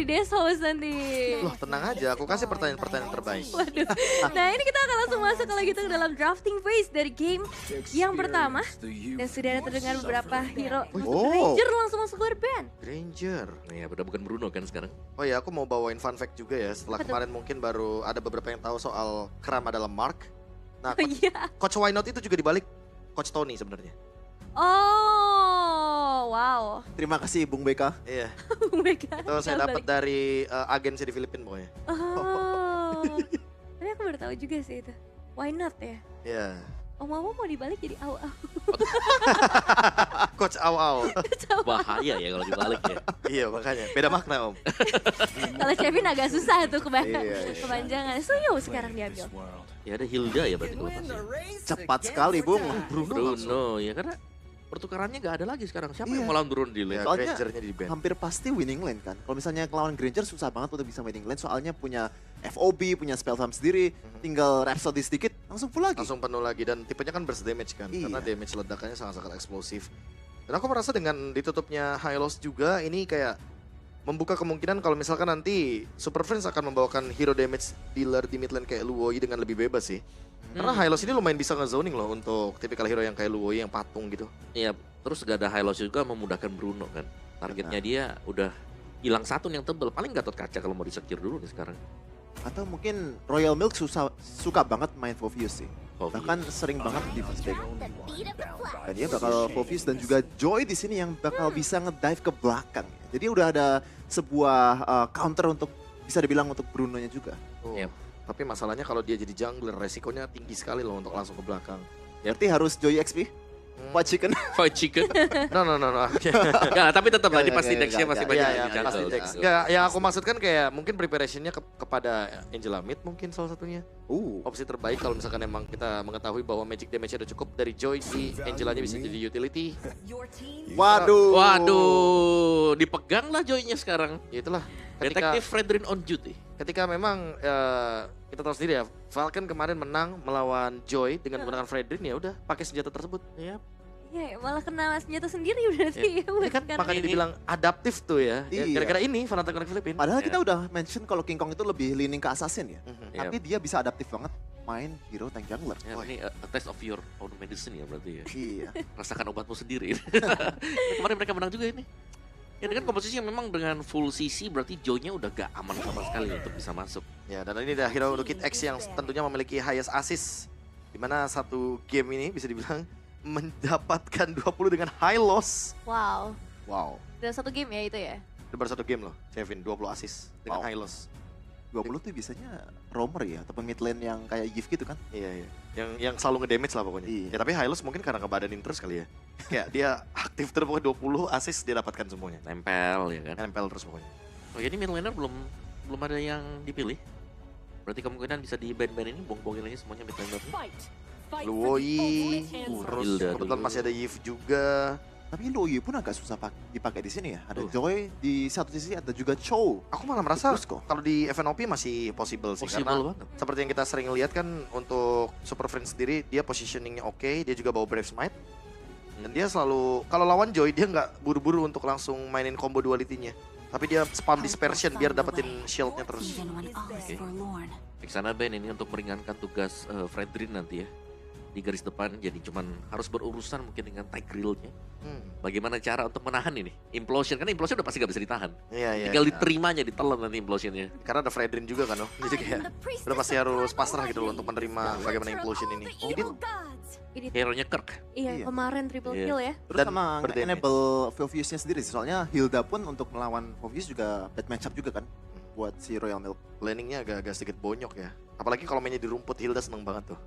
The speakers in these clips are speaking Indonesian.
di Death House nanti. Loh tenang aja, aku kasih pertanyaan-pertanyaan terbaik. Waduh. Nah ini kita akan langsung masuk kalau gitu ke dalam drafting phase dari game yang pertama. Dan sudah ada terdengar beberapa hero. Ranger langsung masuk band. Ranger. Nah ya udah bukan Bruno kan sekarang. Oh ya, aku mau bawain fun fact juga ya. Setelah Betul. kemarin mungkin baru ada beberapa yang tahu soal Kram adalah Mark. Nah, Oh iya. Coach Why Not itu juga dibalik Coach Tony sebenarnya. Oh, wow. Terima kasih Bung BK. Iya, Oh my god. itu saya dapat dari agen saya di Filipina pokoknya. Oh. Tapi aku baru tahu juga sih itu. Why not ya? Iya. Om-om mau dibalik jadi au-au. Coach Au Au. Bahaya ya kalau dibalik ya. Iya, makanya. Beda makna, Om. Kalau Kevin agak susah tuh Iya. kepanjangan. Suyo sekarang diambil. Ya ada Hilda ya berarti kalau pasti. Cepat sekali Bung. Bruno ya karena pertukarannya nggak ada lagi sekarang. Siapa Iya. yang mau lawan Bruno di Ya, lane? Soalnya Grangernya di band. hampir pasti winning lane kan. Kalau misalnya lawan Granger susah banget untuk bisa winning lane soalnya punya FOB, punya spell time sendiri, tinggal Rhapsody sedikit langsung full lagi. Langsung penuh lagi dan tipenya kan burst damage kan. Iya. Karena damage ledakannya sangat-sangat eksplosif. Dan aku merasa dengan ditutupnya High Loss juga ini kayak membuka kemungkinan kalau misalkan nanti Super Friends akan membawakan hero damage dealer di mid lane kayak Luoi dengan lebih bebas sih. Karena High Loss ini lumayan bisa nge-zoning loh untuk tipikal hero yang kayak Luoi yang patung gitu. Iya, terus gak ada high loss juga memudahkan Bruno kan. Targetnya dia udah hilang satu yang tebel. Paling Gatot Kaca kalau mau disecure dulu nih sekarang. Atau mungkin Royal Milk suka banget main Phoveus sih. Phoveus. Bahkan sering banget di first pick. Dan dia bakal Phoveus dan juga Joy di sini yang bakal bisa ngedive ke belakang. Jadi udah ada sebuah counter untuk bisa dibilang untuk Bruno-nya juga. Oh. Yep. Tapi masalahnya kalau dia jadi jungler resikonya tinggi sekali loh untuk langsung ke belakang. Berarti harus Joy XP, White Chicken. Fight chicken. No. Enggak, tapi tetap lah Nggak, di pasti nggak, Dexnya nggak, masih nggak. banyak Iya, yang ya, pasti jungle. Dex. Nggak, yang aku maksudkan kayak mungkin preparationnya kepada Angela Mid mungkin salah satunya. Opsi terbaik kalau misalkan emang kita mengetahui bahwa magic damage-nya udah cukup dari Joy di Angelanya bisa jadi utility. Waduh. Waduh, dipegang lah Joy-nya sekarang. Ya itulah. Ketika, Detektif Fredrin on duty. ketika memang kita tahu sendiri ya, Falcon kemarin menang melawan Joy dengan menggunakan Fredrin ya udah pakai senjata tersebut. Ya, Ya malah kena senjata sendiri berarti. Ini kan makanya dibilang adaptif tuh ya. Ya, Iya. gara-gara ini Fnatic Connect Filipina. Padahal Ya. kita udah mention kalau King Kong itu lebih leaning ke assassin ya. Mhm. Iya. Tapi dia bisa adaptif banget main hero tank jungler. Ya, ini a test of your own medicine ya berarti ya. Iya. Rasakan obatmu sendiri. Kemarin mereka menang juga ini. Ya dengan komposisi yang memang dengan full CC berarti Joy-nya udah gak aman sama sekali untuk bisa masuk. Ya, dan ini ada hero Lukit X yang tentunya memiliki highest assist. Dimana satu game ini bisa dibilang mendapatkan 20 dengan high loss. Wow. Wow. Dalam satu game ya itu ya. Itu baru satu game loh, Kevin, 20 assist dengan Wow. high loss. 20 tuh biasanya roamer ya, ataupun mid lane yang kayak Yves gitu kan. Iya. Yang selalu nge-damage lah pokoknya. Iya. Ya tapi high loss mungkin karena ngebadanin terus kali ya. Kayak dia aktif terus pokoknya 20 assist dia dapatkan semuanya. Nempel ya kan. Nempel terus pokoknya. Oh jadi mid laner belum ada yang dipilih. Berarti kemungkinan bisa di band-band ini bong-bongin aja semuanya mid laner. Luoi, terus Hilda kebetulan dulu. masih ada Yves juga. Tapi Loyi pun agak susah dipakai di sini ya. Ada Tuh. Joy di satu sisi, ada juga Chow. Aku malah merasa Terus kok. kalau di FNOP masih possible sih. Possible Karena banget. seperti yang kita sering lihat kan untuk Super Friends sendiri dia positioningnya oke, dia juga bawa Brave Smite. Dan dia selalu, kalau lawan Joy dia nggak buru-buru untuk langsung mainin combo duality-nya. Tapi dia spam dispersion biar dapetin shieldnya terus. Oke. Fixana band ini untuk meringankan tugas Fredrin nanti ya. Di garis depan jadi cuman harus berurusan mungkin dengan Tigreal-nya. Bagaimana cara untuk menahan ini? Implosion, karena Implosion udah pasti gak bisa ditahan. Iya. Tinggal diterimanya, ditelan nanti Implosionnya. Karena ada Fredrin juga kan loh. Jadi kayak udah pasti harus pasrah gitu loh untuk menerima bagaimana implosion ini. Ini Hero-nya Kirk. iya Iya. kemarin triple Iya. kill ya. Terus Dan sama berdamage. enable Phoveus-nya sendiri sih. Soalnya Hilda pun untuk melawan Phoveus juga bad matchup juga kan. Buat si Royal Milk. Landingnya agak sedikit bonyok ya. Apalagi kalau mainnya di rumput, Hilda seneng banget tuh.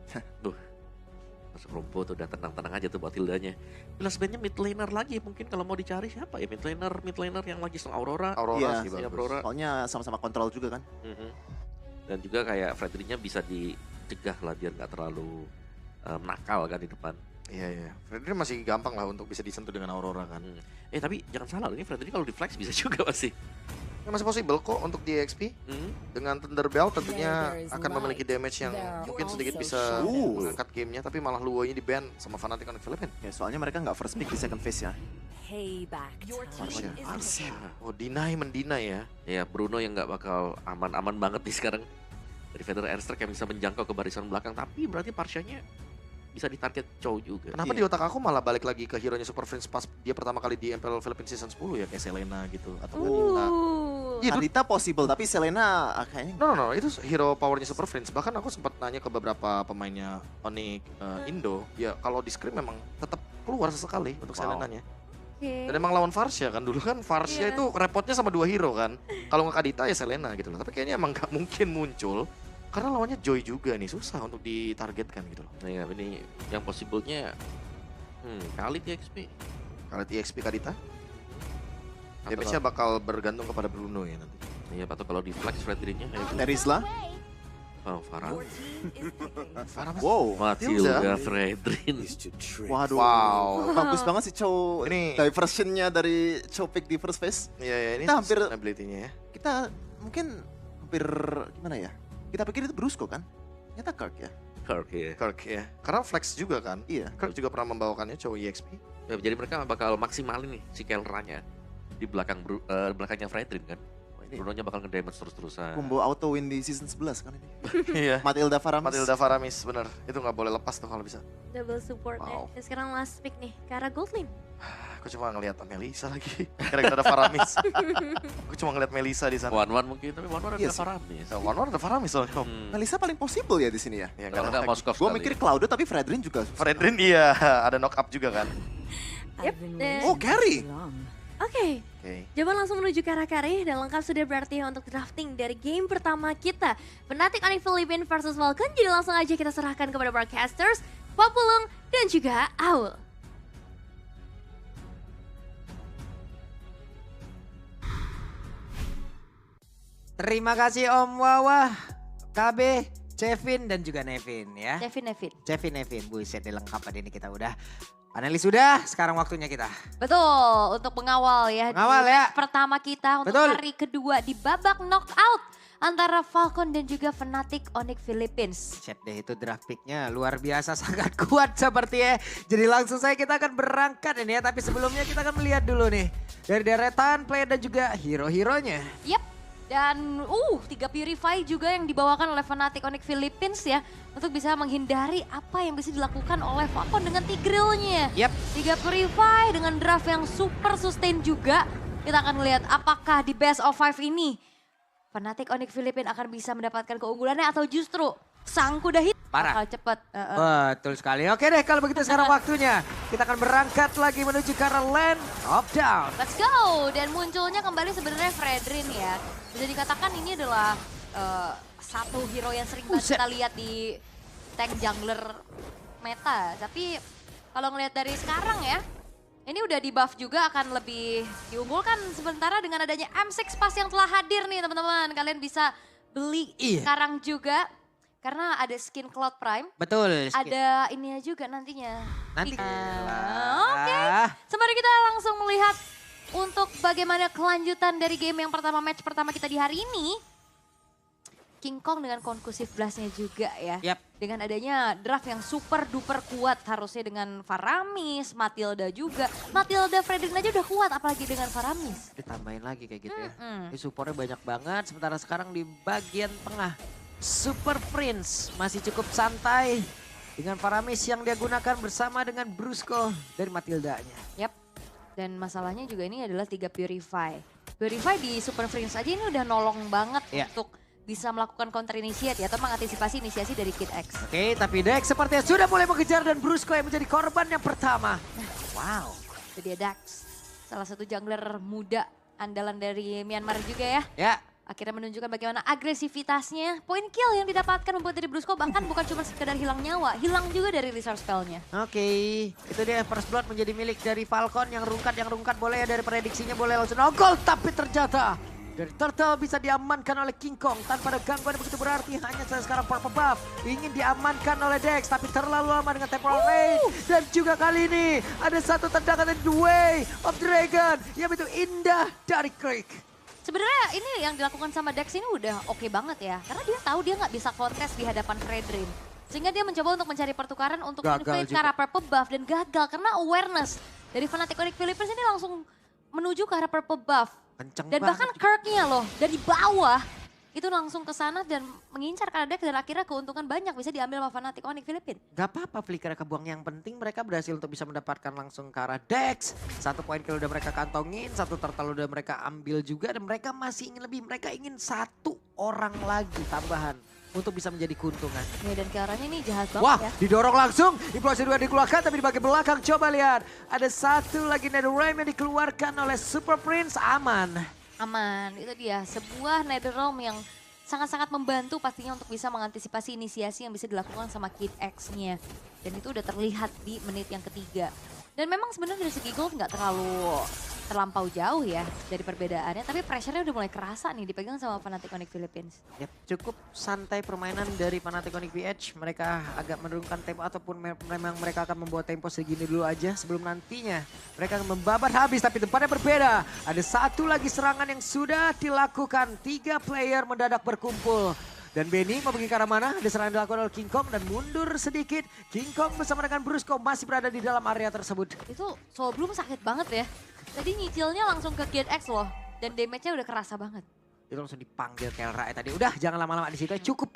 Masuk rumput udah tenang-tenang aja tuh buat Hildanya. Plus bandnya mid laner lagi mungkin kalau mau dicari siapa ya mid laner yang lagi sama Aurora. Aurora Iya, sih iya, bagus. Aurora. Soalnya sama-sama kontrol juga kan. Mhm. Dan juga kayak Fredrinnya bisa dicegah lah biar nggak terlalu nakal kan di depan. Iya. Fredrin masih gampang lah untuk bisa disentuh dengan Aurora kan. Tapi jangan salah ini Fredrin kalau di flex bisa juga masih. Ya, masih possible kok untuk di XP. Dengan Thunder Bell tentunya akan memiliki damage yang mungkin sedikit bisa mengangkat gamenya. Tapi malah Luoy-nya di ban sama Fnatic Connect Filipina. Ya soalnya mereka nggak first pick di second phase ya. Farsha. Oh, mendinai ya. Ya Bruno yang nggak bakal aman-aman banget nih sekarang. Dari Vader Airstrike yang bisa menjangkau ke barisan belakang. Tapi berarti Farshanya bisa ditarget Chow juga. Kenapa di otak aku malah balik lagi ke hero-nya Super Friends pas dia pertama kali di MPL Philippines Season 10 ya. Kayak Selena gitu. Atau Kadita. Iya, Kadita possible, tapi Selena kayaknya... No, itu hero powernya Super Friends. Bahkan aku sempat nanya ke beberapa pemainnya Onyx Indo. Ya kalau di scrim memang tetap keluar sesekali untuk Selenanya. Dan emang lawan Farsha kan, dulu kan Farsha itu repotnya sama 2 hero kan. Kalau nggak Kadita ya Selena gitu loh. Tapi kayaknya emang nggak mungkin muncul. Karena lawannya Joy juga nih, susah untuk ditargetkan gitu loh. Nah ya ini yang possible-nya kali TXP. Kalau TXP Kadita, damage-nya bakal bergantung kepada Bruno ya nanti. Iya, atau kalau di flex Fredrin-nya kayak Terizla. Oh, Farah. Wow. Matilda Fredrin. Waduh. Wow. Bagus banget sih Chow. Ini diversionnya dari Chow pick di first phase. Iya, ini Kita hampir ability-nya ya. Kita mungkin hampir gimana ya? Kita pikir itu Brusco kan? Ternyata Kirk ya. Kirk ya. Karena flex juga kan. Iya. Kirk juga pernah membawakannya Chow EXP. Ya, jadi mereka bakal maksimalin nih si Kelranya di belakangnya Fredrin kan. Bruno-nya bakal nge-damage terus-terusan. Combo auto win di season 11 kan ini. Iya. Matilda Faramis, bener. Itu nggak boleh lepas tuh kalau bisa. Double support Wow. Dan sekarang last pick nih, ke arah gold lane. Aku cuma ngelihat Melisa lagi. Kira-kira ada Faramis. Aku cuma ngelihat Melisa di sana. One mungkin, tapi One Iya ada sih. Faramis. One ada Faramis soalnya. Melissa paling possible ya di sini ya. Ya, Kalau nggak Moskov Gue sekali. mikir Cloudo tapi Fredrin juga. Fredrin iya, ada knock up juga kan. Yep. Dan Oh, carry. Oke, jawaban langsung menuju ke arah Kari dan lengkap sudah berarti untuk drafting dari game pertama kita. Fnatic Onyx Philippines versus Falcon, jadi langsung aja kita serahkan kepada broadcasters, Populung dan juga Aul. Terima kasih Om Wawa, KB, Cevin dan juga Nevin ya. Nevin. Nevin, buset dilengkap ini kita udah. Panelis sudah, sekarang waktunya kita. Betul, untuk mengawal ya. Mengawal di ya. match pertama kita untuk Betul. hari kedua di babak knockout antara Falcon dan juga Fnatic Onyx Philippines. Cep deh itu draft picknya luar biasa sangat kuat seperti ya. Jadi langsung saja kita akan berangkat ini ya. Tapi sebelumnya kita akan melihat dulu nih. Dari deretan player dan juga hero-heronya. Yep. Dan 3 Purify juga yang dibawakan oleh Fnatic Onyx Philippines ya. Untuk bisa menghindari apa yang bisa dilakukan oleh Falcon dengan Tigreal-nya. Yep. 3 Purify dengan draft yang super sustain juga. Kita akan melihat apakah di best of 5 ini Fnatic Onyx Philippines akan bisa mendapatkan keunggulannya atau justru sang kuda hit Parah. bakal cepet. Betul sekali. Oke deh kalau begitu sekarang waktunya. Kita akan berangkat lagi menuju ke arah Land of Down. Let's go! Dan munculnya kembali sebenarnya Fredrin ya. Bisa dikatakan ini adalah satu hero yang sering banget kita lihat di tank jungler meta. Tapi kalau ngelihat dari sekarang ya, ini udah di buff juga akan lebih diunggulkan sementara dengan adanya M6 Pass yang telah hadir nih teman-teman. Kalian bisa beli sekarang juga. Karena ada skin Cloud Prime. Betul. Ada ininya juga nantinya. Nanti. Oke. Sembari kita langsung melihat untuk bagaimana kelanjutan dari game yang pertama, match pertama kita di hari ini. King Kong dengan conclusive blast-nya juga ya. Yap. Dengan adanya draft yang super duper kuat harusnya dengan Faramis, Matilda juga. Matilda Fredrin aja udah kuat apalagi dengan Faramis. Ditambahin lagi kayak gitu ya. Ini supportnya banyak banget sementara sekarang di bagian tengah. Super Prince masih cukup santai dengan Faramis yang dia gunakan bersama dengan Brusco dari Matildanya. Yap. Dan masalahnya juga ini adalah 3 Purify. Purify di Super Prince aja ini udah nolong banget untuk bisa melakukan counter initiate atau mengantisipasi inisiasi dari Kid X. Oke, tapi Dex sepertinya sudah mulai mengejar dan Brusco yang menjadi korban yang pertama. Wow. Itu dia Dax, salah satu jungler muda andalan dari Myanmar juga ya. Ya. Akhirnya menunjukkan bagaimana agresivitasnya. Poin kill yang didapatkan membuat dari Brusco bahkan bukan cuma sekedar hilang nyawa, hilang juga dari resource spellnya. Oke, itu dia first blood menjadi milik dari Falcon yang rungkat boleh ya dari prediksinya boleh langsung nongol. Tapi ternyata dari Turtle bisa diamankan oleh King Kong tanpa ada gangguan begitu berarti. Hanya saja sekarang purple buff ingin diamankan oleh Dex tapi terlalu lama dengan temporal range. Dan juga kali ini ada satu tendangan dari The Way of Dragon yang begitu indah dari Creek. Sebenarnya ini yang dilakukan sama Dex ini udah oke banget ya. Karena dia tahu dia nggak bisa kontes di hadapan Fredrin. Sehingga dia mencoba untuk mencari pertukaran untuk inflate ke arah purple buff dan gagal karena awareness. dari Fnatic Onyx Philippines ini langsung menuju ke arah purple buff. Kenceng Dan bahkan banget. Kirk-nya loh dari bawah itu langsung ke sana dan mengincar Karena dan akhirnya keuntungan banyak bisa diambil sama Fnatic Onyx Philippines. Gak apa-apa Flicker kebuang, yang penting mereka berhasil untuk bisa mendapatkan langsung ke arah Dex. 1 poin kill udah mereka kantongin, 1 turtle udah mereka ambil juga dan mereka masih ingin lebih. Mereka ingin 1 orang lagi tambahan untuk bisa menjadi keuntungan. Ya, dan Kiaranya ini jahat banget Wah, ya. didorong langsung. Implosi 2 dikeluarkan tapi di bagian belakang coba lihat. Ada 1 lagi Netherrealm yang dikeluarkan oleh Super Prince, aman. Aman, itu dia sebuah Netherrealm yang sangat-sangat membantu pastinya untuk bisa mengantisipasi inisiasi yang bisa dilakukan sama Kid X-nya. Dan itu udah terlihat di menit yang ketiga. Dan memang sebenarnya dari segi gold nggak terlampau jauh ya dari perbedaannya. Tapi pressure-nya udah mulai kerasa nih dipegang sama Fnatic Onyx Philippines. Yap, cukup santai permainan dari Fnatic Onyx VH. Mereka agak menurunkan tempo ataupun memang mereka akan membawa tempo segini dulu aja sebelum nantinya mereka akan membabat habis. Tapi tempatnya berbeda. Ada 1 lagi serangan yang sudah dilakukan. 3 player mendadak berkumpul. Dan Benny mau pergi ke arah mana? Ada serangan dilakukan oleh King Kong dan mundur sedikit. King Kong bersama dengan Brusco masih berada di dalam area tersebut. Itu Soulbloom sakit banget ya. Tadi nyicilnya langsung ke Kid X loh. Dan damage-nya udah kerasa banget. Itu langsung dipanggil Kelra tadi. Udah jangan lama-lama di situ, cukup.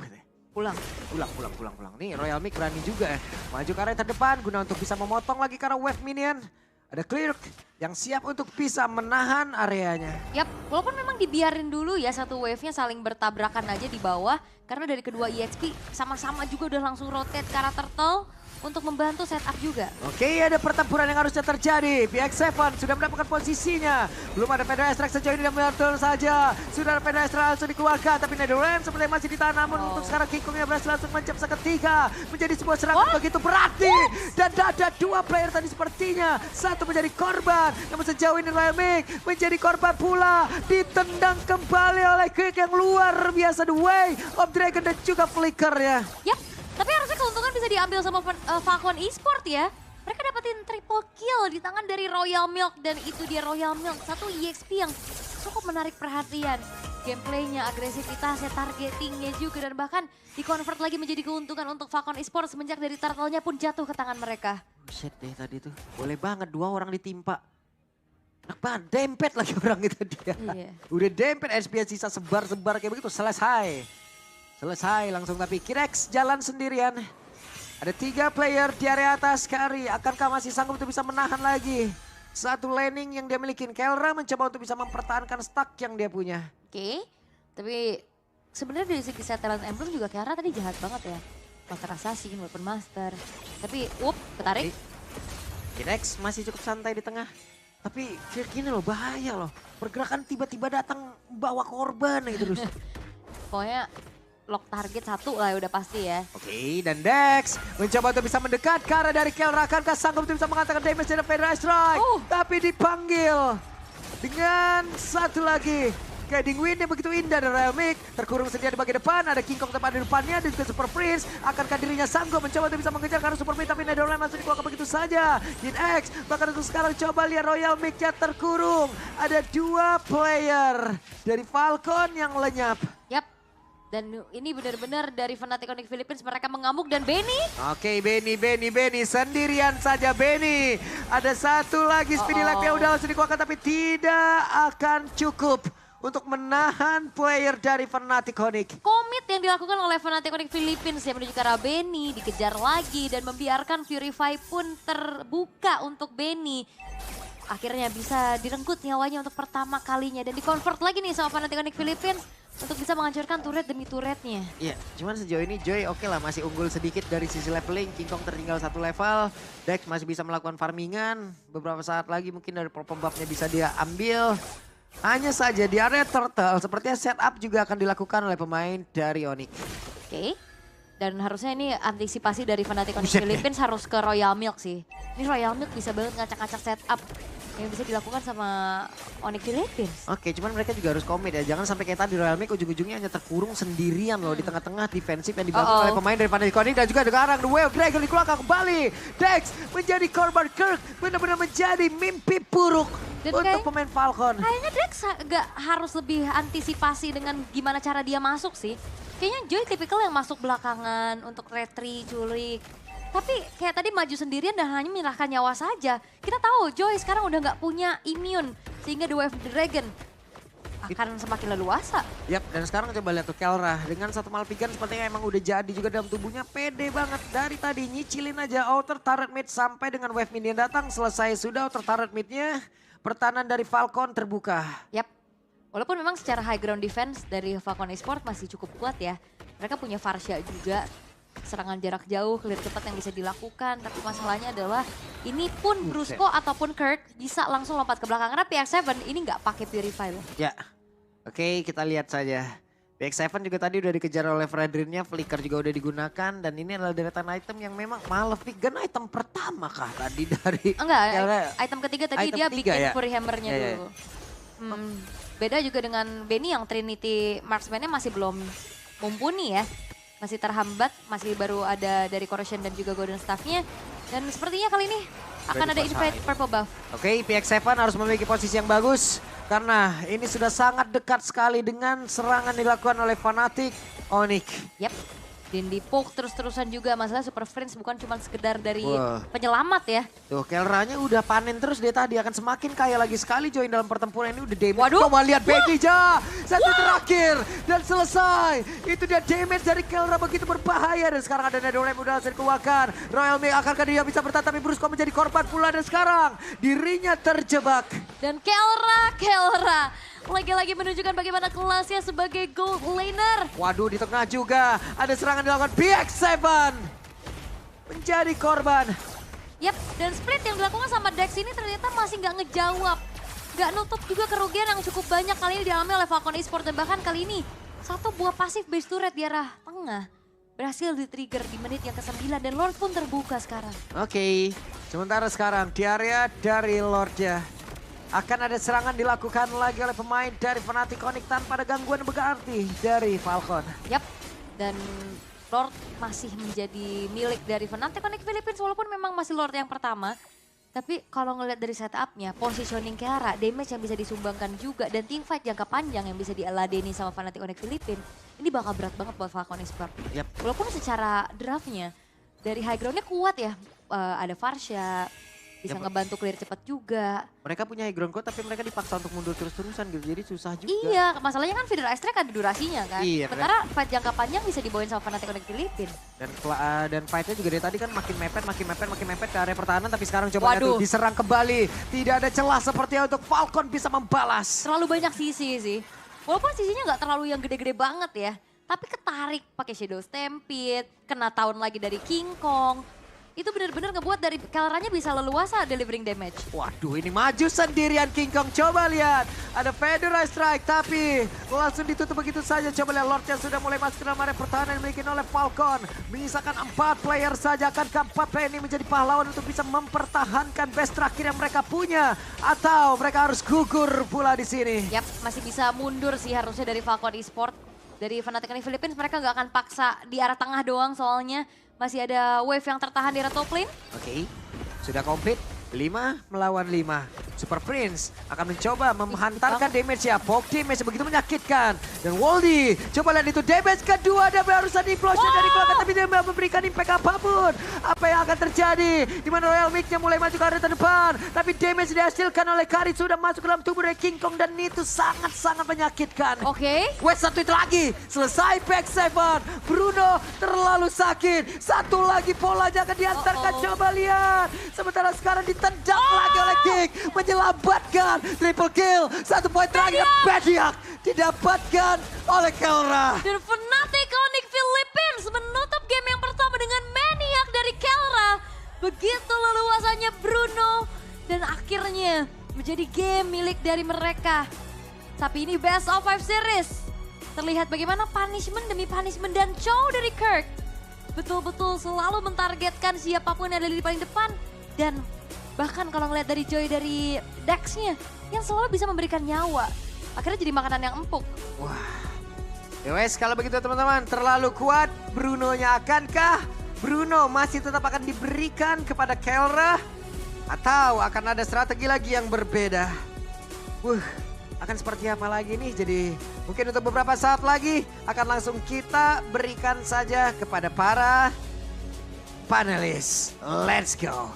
Pulang. Pulang. Nih Royal Mick berani juga ya. Maju ke area terdepan guna untuk bisa memotong lagi karena wave minion. Ada Clear yang siap untuk bisa menahan areanya. Yap, walaupun memang dibiarin dulu ya satu wave-nya saling bertabrakan aja di bawah. Karena dari kedua EXP sama-sama juga udah langsung rotate ke arah turtle untuk membantu setup juga. Oke, ada pertempuran yang harusnya terjadi. PX7 sudah mendapatkan posisinya. Belum ada Pedra Extract sejauh ini dan betul saja. Sudah ada Pedra Extract langsung dikeluarkan. Tapi Netherrealm sepertinya masih ditahan. Namun untuk sekarang King Kong yang berhasil langsung menjam seketika. Menjadi sebuah serangan begitu berarti. Dan ada 2 player tadi sepertinya. 1 menjadi korban. Namun sejauh ini Royal Mick menjadi korban pula. Ditendang kembali oleh Quick yang luar biasa. The Way of Dragon dan juga Flicker ya. Yap, tapi harusnya keuntungan bisa diambil sama Falcon Esport ya. Mereka dapetin triple kill di tangan dari Royal Milk. Dan itu dia Royal Milk, 1 EXP yang cukup menarik perhatian. Gameplaynya, agresivitasnya, targetingnya juga. Dan bahkan di-convert lagi menjadi keuntungan untuk Falcon Esport semenjak dari turtle-nya pun jatuh ke tangan mereka. Buset deh tadi tuh, boleh banget 2 orang ditimpa. Enak banget, dempet lagi orang itu dia. Iya. Udah dempet, SPS sisa sebar-sebar kayak begitu, selesai. Selesai langsung tapi Kirex jalan sendirian. Ada 3 player di area atas Kari. Akankah masih sanggup untuk bisa menahan lagi? 1 laning yang dia milikin. Kelra mencoba untuk bisa mempertahankan stack yang dia punya. Oke, tapi sebenarnya dari segi set talent emblem juga Kiara tadi jahat banget ya. Master Assassin, Weapon Master. Tapi, ketarik. Kirex masih cukup santai di tengah. Tapi Kirk ini loh bahaya loh. Pergerakan tiba-tiba datang bawa korban gitu terus. Pokoknya lock target 1 lah udah pasti ya. Oke, dan Dex mencoba untuk bisa mendekat ke arah dari Kelra. Akankah sanggup untuk bisa mengatakan damage dari Pedra Strike? Tapi dipanggil dengan 1 lagi. Guiding Wind yang begitu indah dari Royal Mick. Terkurung sendiri di bagian depan. Ada King Kong tepat di depannya. Dan juga Super Prince. Akankah dirinya sanggup mencoba untuk bisa mengejar karena Super Prince. Tapi Netherrealm langsung dikeluarkan begitu saja. Kid X bahkan untuk sekarang coba lihat Royal Mick-nya terkurung. Ada 2 player dari Falcon yang lenyap. Yap. Dan ini benar-benar dari Fnatic Onyx Philippines mereka mengamuk dan Benny. Oke, Benny sendirian saja Benny. Ada 1 lagi Speedy Life yang udah langsung dikeluarkan tapi tidak akan cukup untuk menahan player dari Fnatic Onyx. Komit yang dilakukan oleh Fnatic Onyx Philippines yang menuju ke arah Benny dikejar lagi dan membiarkan Purify pun terbuka untuk Benny. Akhirnya bisa direnggut nyawanya untuk pertama kalinya dan di-convert lagi nih sama Fnatic Onyx Philippines untuk bisa menghancurkan turret demi turretnya. Iya, cuman sejauh ini Joy oke lah masih unggul sedikit dari sisi leveling. King Kong tertinggal 1 level. Dex masih bisa melakukan farmingan. Beberapa saat lagi mungkin dari purple buff-nya bisa dia ambil. Hanya saja di area turtle sepertinya setup juga akan dilakukan oleh pemain dari Onyx. Oke. Dan harusnya ini antisipasi dari Fnatic Onyx Philippines harus ke Royal Milk sih. Ini Royal Milk bisa banget ngacak-ngacak setup yang bisa dilakukan sama Onyx Philippines. Oke, cuman mereka juga harus komit ya. Jangan sampai kayak tadi Royal Mick ujung-ujungnya hanya terkurung sendirian loh di tengah-tengah defensif yang dibantu oleh pemain dari Fnatic Onyx dan juga sekarang The Way of Dragon dikeluarkan kembali. Dex menjadi korban Kirk, benar-benar menjadi mimpi buruk Dan untuk pemain Falcon. Kayaknya Dex gak harus lebih antisipasi dengan gimana cara dia masuk sih. Kayaknya Joy tipikal yang masuk belakangan untuk retri, culik. Tapi kayak tadi maju sendirian dan hanya menyerahkan nyawa saja. Kita tahu Joy sekarang udah nggak punya immune. Sehingga The Wave Dragon akan semakin leluasa. Yap, dan sekarang coba lihat tuh Kelra. Dengan satu Malfigan sepertinya emang udah jadi juga dalam tubuhnya. Pede banget dari tadi nyicilin aja outer turret mid sampai dengan wave minion datang. Selesai sudah outer turret midnya. Pertahanan dari Falcon terbuka. Yap, walaupun memang secara high ground defense dari Falcon Esports masih cukup kuat ya. Mereka punya Varsha juga. Serangan jarak jauh, clear cepat yang bisa dilakukan. Tapi masalahnya adalah ini pun Brusco ataupun Kirk bisa langsung lompat ke belakang. Karena PX7 ini nggak pakai Purify loh. Ya, oke kita lihat saja. PX7 juga tadi udah dikejar oleh Fredrinnya, Flicker juga udah digunakan. Dan ini adalah deretan item yang memang Malefic Gun item pertama kah tadi dari... Enggak, Kelra? item ketiga tadi Item dia tiga bikin ya? Fury Hammer-nya Ya, ya. dulu. Beda juga dengan Benny yang Trinity Marksman-nya masih belum mumpuni ya. Masih terhambat, masih baru ada dari Corrosion dan juga Golden Staff-nya. Dan sepertinya kali ini akan ada invade purple buff. Oke, PX7 harus memiliki posisi yang bagus. Karena ini sudah sangat dekat sekali dengan serangan dilakukan oleh Fnatic Onyx. Yap, dan di poke terus-terusan juga. Masalah Super Friends bukan cuma sekedar dari Wah. penyelamat ya. Tuh, Kelranya udah panen terus dia tadi akan semakin kaya lagi sekali join dalam pertempuran ini udah damage. Waduh. Coba lihat Becky Ja. Satu terakhir dan selesai. Itu dia damage dari Kelra begitu berbahaya dan sekarang ada Netherlands udah hasil keluarkan. Royal Mail akankah dia bisa bertahan tapi Brusco menjadi korban pula dan sekarang dirinya terjebak. Dan Kelra lagi-lagi menunjukkan bagaimana kelasnya sebagai gold laner. Waduh, di tengah juga ada serangan dilakukan PX7 menjadi korban. Yap, dan split yang dilakukan sama Dex ini ternyata masih nggak ngejawab. Nggak nutup juga kerugian yang cukup banyak kali ini dialami oleh Falcon Esports. Dan bahkan kali ini satu buah pasif base turret di arah tengah berhasil di-trigger di menit yang ke-9 dan Lord pun terbuka sekarang. Oke, sementara sekarang di area dari Lordnya akan ada serangan dilakukan lagi oleh pemain dari Fnatic Onyx tanpa ada gangguan berarti dari Falcon. Yap, dan Lord masih menjadi milik dari Fnatic Onyx Philippines walaupun memang masih Lord yang pertama. Tapi kalau ngelihat dari setupnya, positioning Kelra, damage yang bisa disumbangkan juga dan teamfight jangka panjang yang bisa dialadeni sama Fnatic Onyx Philippines, ini bakal berat banget buat Falcon Esports. Yap. Walaupun secara draftnya dari high groundnya kuat ya, ada Varsha, bisa Yap. ngebantu clear cepat juga. Mereka punya high ground code tapi mereka dipaksa untuk mundur terus-terusan gitu, jadi susah juga. Iya, masalahnya kan feeder ice track ada durasinya kan. Iya, Sementara fight jangka panjang bisa dibawain sama Fnatic Onyx Philippines. Dan fightnya juga dari tadi kan makin mepet ke area pertahanan tapi sekarang coba lihat tuh Waduh. diserang kembali. Tidak ada celah sepertinya untuk Falcon bisa membalas. Terlalu banyak sisi sih. Walaupun sisinya nggak terlalu yang gede-gede banget ya. Tapi ketarik pakai Shadow Stampede, kena tahun lagi dari King Kong. Itu benar-benar ngebuat dari Kelranya bisa leluasa delivering damage. Waduh, ini maju sendirian King Kong. Coba lihat, ada Federal Strike tapi langsung ditutup begitu saja. Coba lihat Lordnya sudah mulai masuk ke dalam area pertahanan yang dimiliki oleh Falcon. Menyisakan 4 player saja. Akankah 4 player ini menjadi pahlawan untuk bisa mempertahankan base terakhir yang mereka punya? Atau mereka harus gugur pula di sini? Yap, masih bisa mundur sih harusnya dari Falcon Esports. Dari Fnatic Onyx Philippines mereka nggak akan paksa di arah tengah doang soalnya. Masih ada wave yang tertahan di arah top lane. Oke, sudah komplit. 5 melawan 5. Super Prince akan mencoba menghantarkan damage ya. Poke damage begitu menyakitkan. Dan Woldy, coba lihat itu damage kedua. Dan barusan implosion dari belakang. Tapi dia memberikan impact apapun. Apa yang akan terjadi? Dimana Royal Mix-nya mulai maju ke area terdepan. Tapi damage dihasilkan oleh Kari sudah masuk ke dalam tubuh dari King Kong. Dan itu sangat-sangat menyakitkan. Oke. Wait, satu itu lagi. Selesai PX7. Bruno terlalu sakit. Satu lagi polanya akan diantarkan. Coba lihat. Sementara sekarang ditendang lagi oleh King. Menyelamatkan. Triple kill. 1 poin terakhir. Bediak didapatkan oleh Kelra. Dan Fnatic Onyx Philippines menutup game yang pertama dengan Maniac dari Kelra. Begitu leluasanya Bruno. Dan akhirnya menjadi game milik dari mereka. Tapi ini best of 5 series. Terlihat bagaimana punishment demi punishment dan show dari Kirk. Betul-betul selalu mentargetkan siapapun yang ada di paling depan. Dan bahkan kalau ngeliat dari Joy dari Dex-nya yang selalu bisa memberikan nyawa. Akhirnya jadi makanan yang empuk. Wah. Yowes, kalau begitu teman-teman, terlalu kuat Bruno-nya. Akankah Bruno masih tetap akan diberikan kepada Kelra? Atau akan ada strategi lagi yang berbeda? Akan seperti apa lagi nih? Jadi mungkin untuk beberapa saat lagi akan langsung kita berikan saja kepada para panelis, let's go.